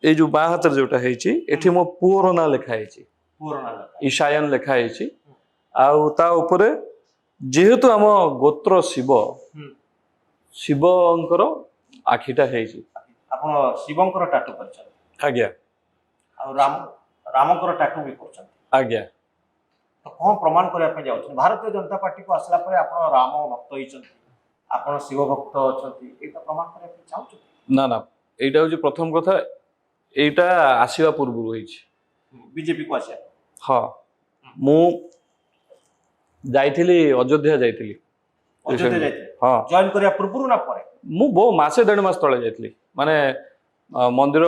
ए जो बा हाथ जोटा है एठी मो पुअर ना लिखा है ईशायन लिखा है आउ ता ऊपर जेहेतु आम गोत्र शिव शिवंकर आखिटा है आपण शिवंकर टाटू करछन आज्ञा आ रामंकर टाटू भी करछन आज्ञा तो कोन प्रमाण करया पे जाउछन भारतीय जनता पार्टी को असला परे आपण राम भक्त होइछन आपण शिव भक्त अछंती एटा प्रमाण करया पे चाहउछ ना ना एटा हो प्रथम कथा एटा आसीबा पूर्व होइछ बीजेपी को आसे हां मु जाइथिली अयोध्या जाइथिली अयोध्या जाइथिली हां जॉइन करया पूर्व ना परे मु बो मासे डेढ़ मास तले जाइथिली माने मंदिर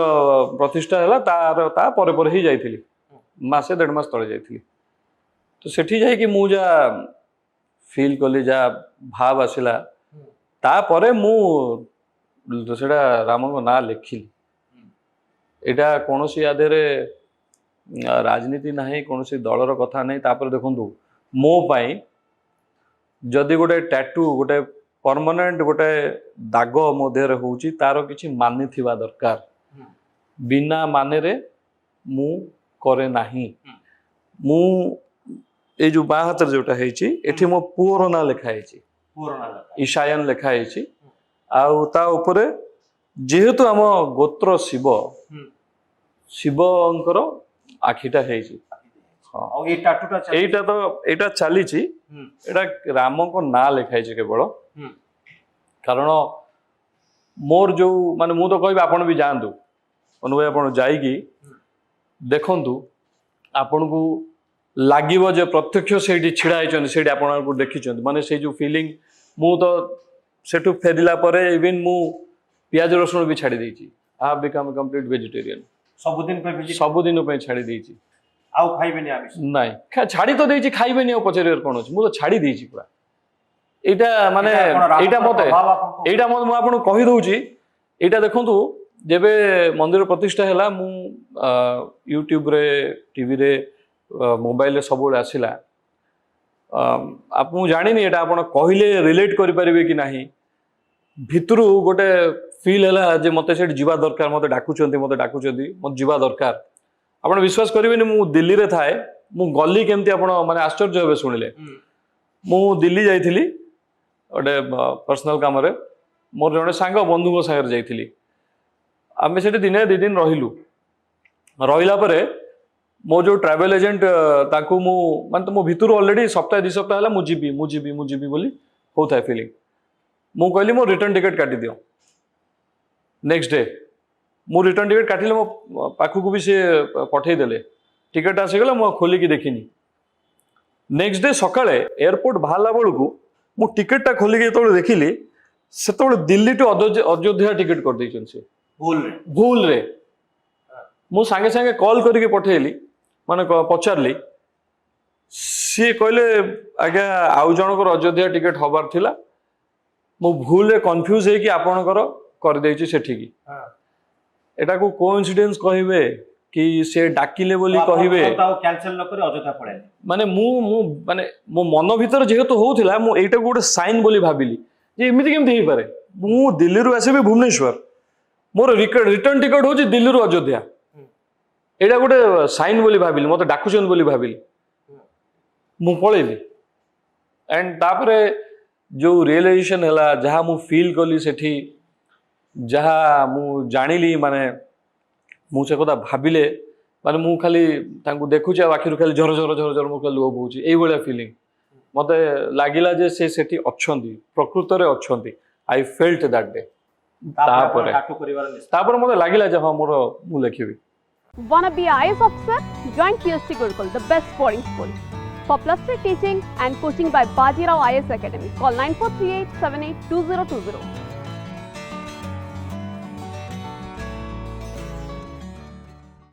प्रतिष्ठा हैला तार ता परे परे ही जाइथिली मासे डेढ़ मास तले जाइथिली तो सेठी जाई कि मु जा फील कली जा भाव आसिला ता परे मु सेटा राम को ना लिखिली एटा कोनोसी आधेरे राजनीति नाही कोनोसी दलर कथा नाही तापर देखंतु मो पाई जदि गोटे टैटू गोटे परमानेंट गोटे दाग मो देहरे होउची तारो किछि मानि थिबा दरकार बिना माने रे मु करे नाही मु ए जो बा हाथ जोटा है एठी मो पुअर ना लिखा है ईशायन लिखा है आउ ता ऊपर जेहेतु आम गोत्र शिव शिवंकर आखिटा है और ये टाटूटा एटा तो एटा चली एटा राम को ना लिखा है केवल कारण मोर जो माने मु तो कहबी आपण भी जानतु अनुभव आपण जाईगी देखंतु आपण को लागिवो जे प्रत्यक्ष सेठी छिड़ा आइछन सेठी आपण को देखिछन माने से जो फीलिंग मु तो सेठु फेरिला परे इवन मु प्याज रसुण भी छाड़ी देछि I have become complete vegetarian सब दिन पे छाड़ी देछि आउ खाइबेनी आमिष नहीं छाड़ी तो देछि खाइबेनी पचर कोन अछि मु तो छाड़ी देछि पूरा एटा माने एटा मते मु आपन कहि दउछि एटा देखंतु जेबे मंदिर प्रतिष्ठा हैला मु यूट्यूब रे टीवी रे मोबाइल रे सब आसिला आप जानी एटा आपण कहले रिलेट करि परिबे कि नाही भितरु गोटे फील हैला जे मते सेठ जीवा दरकार मते डाकुचंती मते जीवा दरकार आपण विश्वास करिवेनी मु दिल्ली रे थाए मु गली केमती आपण माने आश्चर्य हेबे सुनिले मु दिल्ली जाइथिली गोटे पर्सनल काम रे मोर जने सांग बंधु को सागर जाइथिली आमे सेठी दिने दि दिन रहिलु रहिला परे मो जो ट्रैवल एजेंट ताकू मु माने तो मो भितरु ऑलरेडी सप्ताह 2 सप्ताह हला मु जीबी बोली होता है फीलिंग मु कहली मो रिटर्न टिकट काटी दियो नेक्स्ट डे मु रिटर्न टिकट काटिले मो पाखु को भी से पठेई देले टिकट आसी गला मु खोली की देखिनी नेक्स्ट डे सकाळे एयरपोर्ट बाहला बेलू मु टिकट टा खोली के तो देखिली से दिल्ली टू अयोध्या टिकट कर दैछन से भूल रे मु सांगे सांगे कॉल करके पठेली माने पचारली सी कहले आज्ञा आउ जनकर अयोध्या टिकट हबार थिला मु भूल रे कंफ्यूज है कि आपनकर कर देछि सेठी की एटा को कोइंसिडेंस कहिबे कि से डाकिले बोली कहिबे ताऊ कैंसिल न करे अयोध्या पड़े माने माने मो मन भीतर जेहेतु होउथिला मु एटा गोटे साइन बोली भाबिली जे एमिति केमति हे पारे मु दिल्ली रु आसेबे भुवनेश्वर मोर रिटर्न टिकट होछि दिल्ली रु अयोध्या एटा गोटे साइन बोली भाबिली मते डाकुचन बोली भाबिली मु पळेली एंड तापरे जो रियलाइजेशन हैला जहा मु फील कली सेठी जहा मु जानिली माने मु से कथा भाबिले माने मु खाली तांको देखुची आखिर खाली झर झर झर झर मु खाली लो बोउची एई बळिया फीलिंग मते लागिला जे से सेठी अछंती प्रकृत रे अछंती आई फेल्ट दैट डे तापर मते लागिला जे हां मोर मु लेखिबी Wanna be IAS officer? Join PST Gurukul, the best boarding school. For plus 3 teaching and coaching by Bajirao IAS Academy, call 9438 782020.